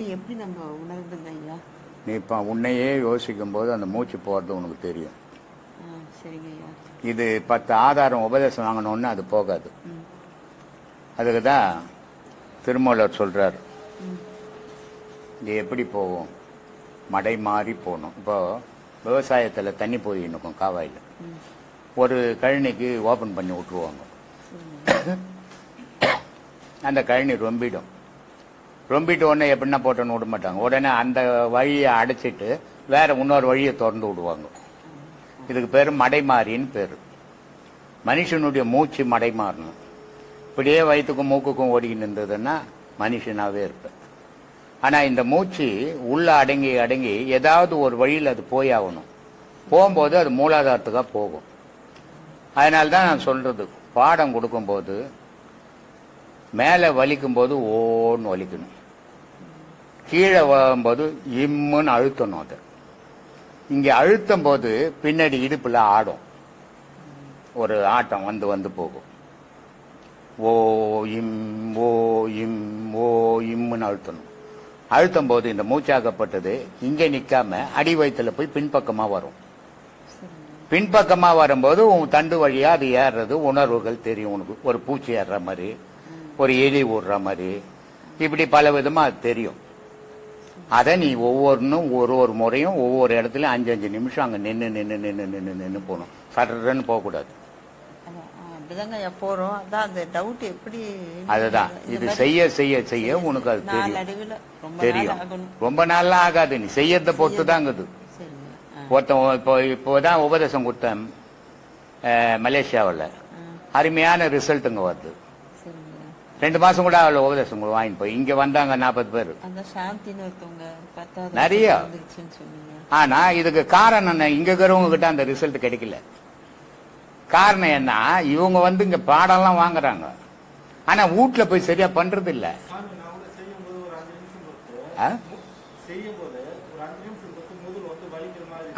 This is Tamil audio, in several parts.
எப்படி நம்ம உணர்ந்துங்க ஐயா? நீ இப்போ உன்னையே யோசிக்கும் போது அந்த மூச்சு போகிறது உனக்கு தெரியும். சரிங்க ஐயா. இது 10 ஆதாரம் உபதேசம் வாங்கணும்னு அது போகாது. அதுக்கு தான் திருமூலர் சொல்றார், இது எப்படி போகும், மடை மாறி போகணும். இப்போ விவசாயத்தில் தண்ணி போயின்னு இருக்கும் காவாயில், ஒரு கழனிக்கு ஓப்பன் பண்ணி விட்டுருவாங்க. அந்த கழனி ரொம்பிட்டு உடனே எப்படின்னா போட்டோன்னு விட மாட்டாங்க. உடனே அந்த வழியை அடைச்சிட்டு வேற இன்னொரு வழியை திறந்து விடுவாங்க. இதுக்கு பேர் மடைமாறின்னு பேர். மனுஷனுடைய மூச்சு மடை மாறணும். இப்படியே வயிற்றுக்கும் மூக்குக்கும் ஓடிக்கிட்டு இருந்ததுன்னா மனுஷனாவே இருப்பேன். ஆனா இந்த மூச்சு உள்ள அடங்கி அடங்கி ஏதாவது ஒரு வழியில் அது போய் ஆகணும். போகும்போது அது மூலாதாரத்துக்காக போகும். அதனால்தான் நான் சொல்றது, பாடம் கொடுக்கும்போது மேலே வலிக்கும் போது ஓன்னு வலிக்கணும், கீழே வரும்போது இம்முன்னு அழுத்தணும். அது இங்கே அழுத்தும் போது பின்னாடி இடுப்புல ஆடும், ஒரு ஆட்டம் வந்து போகும். ஓ இம் ஓ இம் ஓ இம்முன்னு அழுத்தணும். அழுத்தும் போது இந்த மூச்சாக்கப்பட்டது இங்கே நிற்காம அடி வயிற்றுல போய் பின்பக்கமா வரும். பின்பக்கமா வரும்போது உன் தண்டு வழியா அது ஏறுறது உணர்வுகள் தெரியும் உனக்கு. ஒரு பூச்சி ஏறுற மாதிரி, ஒரு எலி ஓடுற மாதிரி, இப்படி பல விதமா அது தெரியும். அதை நீ ஒவ்வொன்றும் ஒரு முறையும் ஒவ்வொரு இடத்துலயும் 5-5 நிமிஷம் அங்க நின்று போகணும். சடன்னு போகக்கூடாது. அதுதான் இது செய்ய செய்ய செய்ய உனக்கு அது தெரியும். ரொம்ப நாள்லாம் ஆகாது, நீ செய்யறத பொறுத்துதாங்குது. ஒருத்தன் இப்போதான் உபதேசம் கொடுத்தேன் மலேசியாவில், அருமையான ரிசல்ட்டுங்க வருது. 2 மாசம் கூட அவளை உபதேசம் வாங்கிட்டு போய் இங்க வந்தாங்க 40 பேர் நிறைய. ஆனா இதுக்கு காரணம் என்ன, இங்க இருக்கிறவங்க கிட்ட அந்த ரிசல்ட் கிடைக்கல. காரணம் என்ன, இவங்க இங்க பாடம்லாம் வாங்குறாங்க, ஆனா வீட்டுல போய் சரியா பண்றது இல்ல.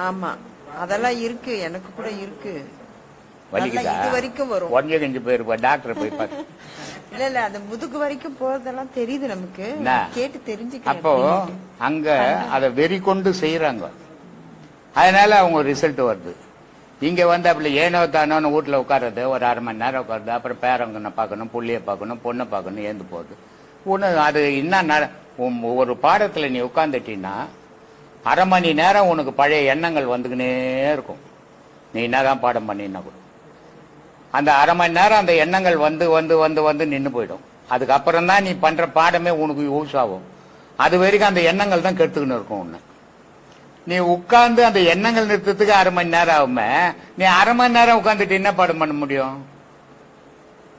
ஆமா, அதெல்லாம் இருக்கு, எனக்கு கூட இருக்கு. வலிக்குதா? இது வரைக்கும் வரும். ஒன்றிய கஞ்சி போயிருப்பா, டாக்டர் போய் பார்த்து. இல்ல அந்த முதுகு வரைக்கும் போறதெல்லாம் தெரியுது நமக்கு, கேட்டு தெரிஞ்சுக்க. அப்போ அங்க அதை வெறி கொண்டு செய்யறாங்க, அதனால அவங்க ரிசல்ட் வருது. இங்க அப்படி ஏனோ தானோன்னு வீட்டுல உட்கார்றது, ஒரு 1/2 மணி நேரம் உட்காருது, அப்புறம் பேரங்கனை பார்க்கணும், புள்ளிய பார்க்கணும், பொண்ணை பார்க்கணும், ஏந்து போகுது. ஒண்ணு அது என்ன, ஒரு பாடத்துல நீ உட்கார்ந்துட்டீங்கன்னா 1/2 மணி நேரம் உனக்கு பழைய எண்ணங்கள் வந்துக்கினே இருக்கும். நீ என்னதான் பாடம் பண்ணினா கூட அந்த 1/2 மணி நேரம் அந்த எண்ணங்கள் வந்து நின்று போயிடும். அதுக்கப்புறம் தான் நீ பண்ற பாடமே உனக்கு யூஸ் ஆகும். அது வரைக்கும் அந்த எண்ணங்கள் தான் கெடுத்துக்கின்னு இருக்கும் உன்னை. நீ உட்கார்ந்து அந்த எண்ணங்கள் நிறுத்தத்துக்கு 1/2 மணி நேரம் ஆகுமே, நீ 1/2 மணி நேரம் உட்காந்துட்டு என்ன பாடம் பண்ண முடியும்?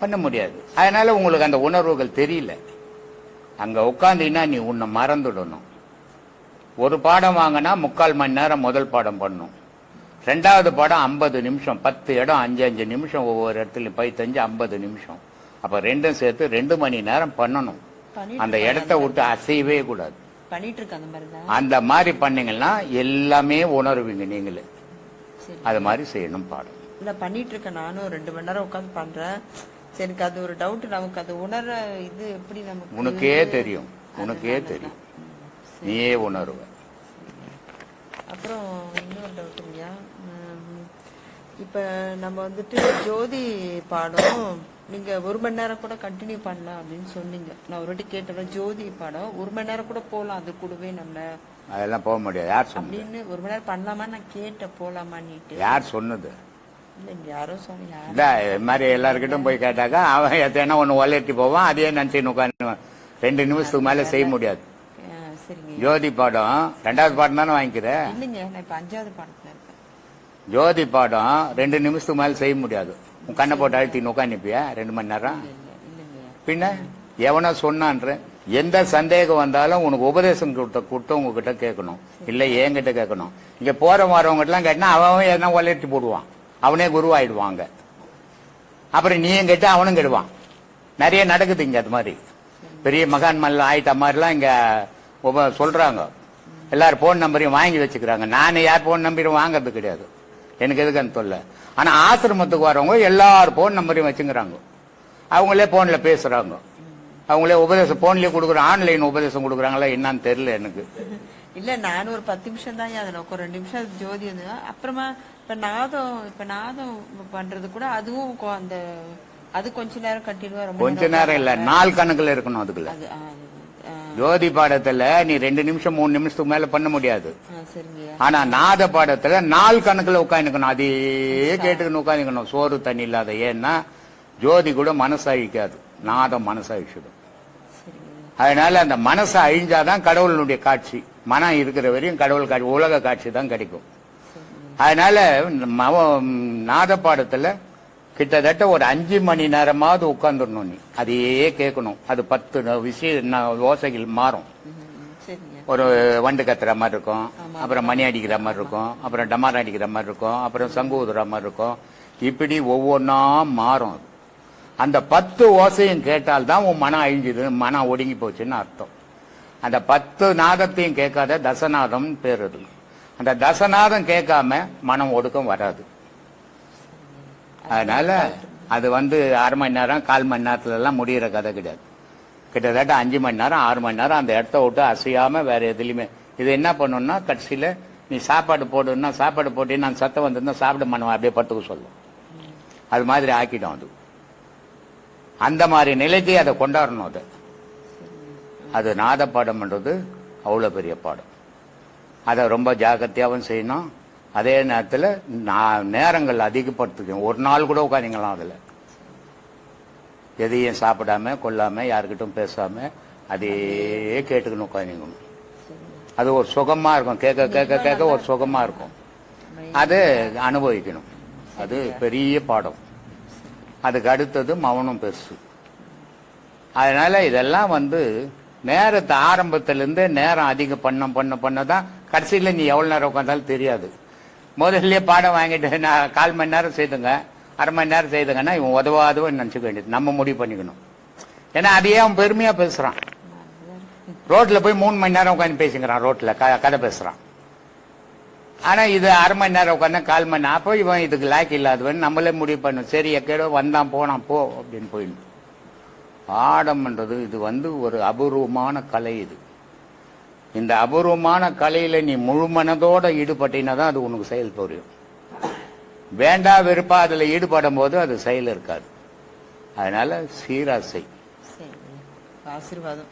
பண்ண முடியாது. அதனால உங்களுக்கு அந்த உணர்வுகள் தெரியல. அங்க உட்காந்தீங்கன்னா நீ உன்னை மறந்துடணும். ஒரு பாடம் வாங்கினா 3/4 மணி நேரம் முதல் பாடம் பண்ணும். 2வது பாடம் 50 நிமிஷம், 10 இடம் 5-5 நிமிஷம், ஒவ்வொரு இடத்துலயும் 15-50 நிமிஷம். அப்ப ரெண்டும் சேர்த்து 2 மணி நேரம் பண்ணணும். அந்த இடத்த விட்டு அசையவே கூடாது. அந்த மாதிரி பண்ணீங்கன்னா எல்லாமே உணர்வீங்க நீங்களே. அது மாதிரி செய்யணும் பாடம். இல்ல பண்ணிட்டு இருக்க, நானும் 2 மணி நேரம் உட்காந்து பண்றேன். எனக்கு அது ஒரு டவுட், நமக்கு அது உணர இது எப்படி நமக்கு உனக்கே தெரியும், நீயே உணர்வ. அப்புறம் இன்னொரு டவுட் இல்லையா, இப்ப நம்ம ஜோதி பாடம் நீங்க 1 மணி நேரம் கூட கண்டினியூ பண்ணலாம் அப்படின்னு சொன்னீங்க. நான் ஒரு வாட்டி கேட்டேன், ஜோதி பாடம் 1 மணி நேரம் கூட போகலாம், அது கூடவே நம்ம அதெல்லாம் போக முடியாது. யார் அப்படின்னு 1 மணி நேரம் பண்ணலாமா நான் கேட்டேன், போலாமான்னுட்டு. யார் சொன்னது? இல்ல யாரோ சொன்னீங்க. இது மாதிரி எல்லாருக்கிட்டும் போய் கேட்டாக்கா அவன் எத்தனை ஒண்ணு ஒலையட்டி போவான், அதே நினைச்சு உட்காந்து 2 நிமிஷத்துக்கு மேல செய்ய முடியாது. ஜோதி பாடம் 2வது பாடம் தானே வாங்கிக்கிற? இல்லைங்க, நான் இப்ப 5வது பாடத்துல இருக்கேன். ஜோதி பாடம் 2 நிமிஷத்துக்கு மேல செய்ய முடியாது. உன் கண்ணை போட்டு அழுத்தி உட்காந்துப்பியா 2 மணி நேரம்? பின்ன எவனோ சொன்னான்ற எந்த சந்தேகம் வந்தாலும் உனக்கு உபதேசம் கொடுத்து உங்ககிட்ட கேட்கணும், இல்ல என்கிட்ட கேட்கணும். இங்க போற வரவங்க எல்லாம் கேட்டா அவன் எதனா ஒலையட்டி போடுவான், அவனே குருவாயிடுவாங்க. அப்புறம் நீயும் கேட்டு அவனும் கெடுவான். நிறைய நடக்குது இங்க. அது மாதிரி பெரிய மகான் மல்ல ஆயிட்ட மாதிரிலாம் இங்க சொல்றாங்க. எல்லாரும் போன் நம்பரையும் வாங்கி வச்சுக்கிறாங்க. நானே யார் போன் நம்பரையும் வாங்கறது கிடையாது, எனக்கு எதுக்கு அந்த தொல்லை. ஆனா ஆசிரமத்துக்கு வரவங்க எல்லாரும் போன் நம்பரையும் வச்சுக்கிறாங்க, அவங்களே போன்ல பேசுறாங்க. அவங்களே உபதேசம் போன்லயே கொடுக்குற ஆன்லைன் உபதேசம் கொடுக்குறாங்களா என்னன்னு தெரியல எனக்கு. இல்ல நானும் ஒரு 10 நிமிஷம் தான் அதுல ஒரு 2 நிமிஷம் ஜோதி வந்து அப்புறமா இப்ப நாதம் பண்றது கூட அதுவும் அந்த அது கொஞ்ச நேரம் கண்டினியூவா ரொம்ப கொஞ்ச நேரம் இல்ல, நாள் கணக்குல இருக்கணும் அதுக்குள்ள. ஜோதி பாடத்துல நீ 2 நிமிஷம் 3 நிமிஷத்துக்கு மேல பண்ண முடியாது. ஆனா நாத பாடத்துல நாள் கணக்குல உட்காந்துக்கணும், அதே கேட்டுக்கணும் உட்காந்துக்கணும், சோறு தண்ணி இல்லாத. ஏன்னா ஜோதி கூட மனசு அழிக்காது, நாதம் மனசு அழிச்சிடும். அதனால அந்த மனசை அழிஞ்சாதான் கடவுளுடைய காட்சி. மனம் இருக்கிற வரையும் கடவுள் காட்சி, உலக காட்சி தான் கிடைக்கும். அதனால நாத பாடத்துல கிட்டத்தட்ட ஒரு 5 மணி நேரமாவது உட்கார்ந்துடணும், நீ அதையே கேட்கணும். அது 10 விஷயம் ஓசைகள் மாறும். ஒரு வண்டு கத்துற மாதிரி இருக்கும், அப்புறம் மணி அடிக்கிற மாதிரி இருக்கும், அப்புறம் டமார் அடிக்கிற மாதிரி இருக்கும், அப்புறம் சங்கு ஊதுற மாதிரி இருக்கும். இப்படி ஒவ்வொன்னா மாறும். அந்த 10 ஓசையும் கேட்டால்தான் உன் மனம் அழிஞ்சுது, மனம் ஒடுங்கி போச்சுன்னு அர்த்தம். அந்த 10 நாதத்தையும் கேட்காத தசநாதம் பேர். அந்த தசநாதம் கேட்காம மனம் ஒடுக்கம் வராது. அதனால அது அரை மணி நேரம் 1/4 மணி நேரத்துல எல்லாம் முடிகிற கதை கிடையாது. கிட்டத்தட்ட 5 மணி நேரம் 6 மணி நேரம் அந்த இடத்த விட்டு அசையாம வேற எதுலையுமே. இது என்ன பண்ணணும்னா கடைசியில நீ சாப்பாடு போடுன்னா சாப்பாடு போட்டு நான் சத்தம் வந்திருந்தா சாப்பிட மனம் அப்படியே பட்டுக்க சொல்லும், அது மாதிரி ஆக்கிடும். அது அந்த மாதிரி நிலைக்கு அதை கொண்டாடணும். அது நாத பாடம்ன்றது அவ்வளவு பெரிய பாடம். அதை ரொம்ப ஜாக்கிரதையாகவும் செய்யணும். அதே நேரத்தில் நேரங்கள் அதிகப்படுத்திக்கணும். ஒரு நாள் கூட உட்காந்துங்களாம் அதில், எதையும் சாப்பிடாம கொள்ளாம யாருக்கிட்டும் பேசாம அதே கேட்டுக்கணும் உட்காந்துக்கணும். அது ஒரு சுகமா இருக்கும், கேட்க கேட்க கேட்க ஒரு சுகமா இருக்கும். அது அனுபவிக்கணும். அது பெரிய பாடம். அதுக்கு அடுத்தது மௌனம் பெருசு. அதனால இதெல்லாம் நேரத்தை ஆரம்பத்திலிருந்து நேரம் அதிகம் பண்ணதான் கடைசியில் நீ எவ்வளவு நேரம் உட்காந்தாலும் தெரியாது. முதல்ல பாடம் வாங்கிட்டு நான் 1/4 மணி நேரம் செய்துங்க, அரை மணி நேரம் செய்துங்கன்னா இவன் உதவாதுன்னு நினைச்சுக்க வேண்டியது, நம்ம முடிவு பண்ணிக்கணும். ஏன்னா அதையே அவன் பெருமையா பேசுறான். ரோட்ல போய் 3 மணி நேரம் உட்காந்து பேசிக்கிறான், ரோட்ல கதை பேசுறான். ஆனா இது அரை மணி நேரம் உட்காந்து 1/4 மணி நேரம், அப்போ இவன் இதுக்கு லாய்க்கு இல்லாதவன் நம்மளே முடிவு பண்ணும். சரி எக்கேடோ வந்தான் போனான் போ அப்படின்னு போயிடும். பாடம்ன்றது இது ஒரு அபூர்வமான கலை. இது இந்த அபூர்வமான கலையில நீ முழு மனதோட ஈடுபட்டினாதான் அது உனக்கு செயல் புரியும். வேண்டா வெறுப்பா அதுல ஈடுபடும் போது அது செயல் இருக்காது. அதனால சீராசை ஆசீர்வாதம்.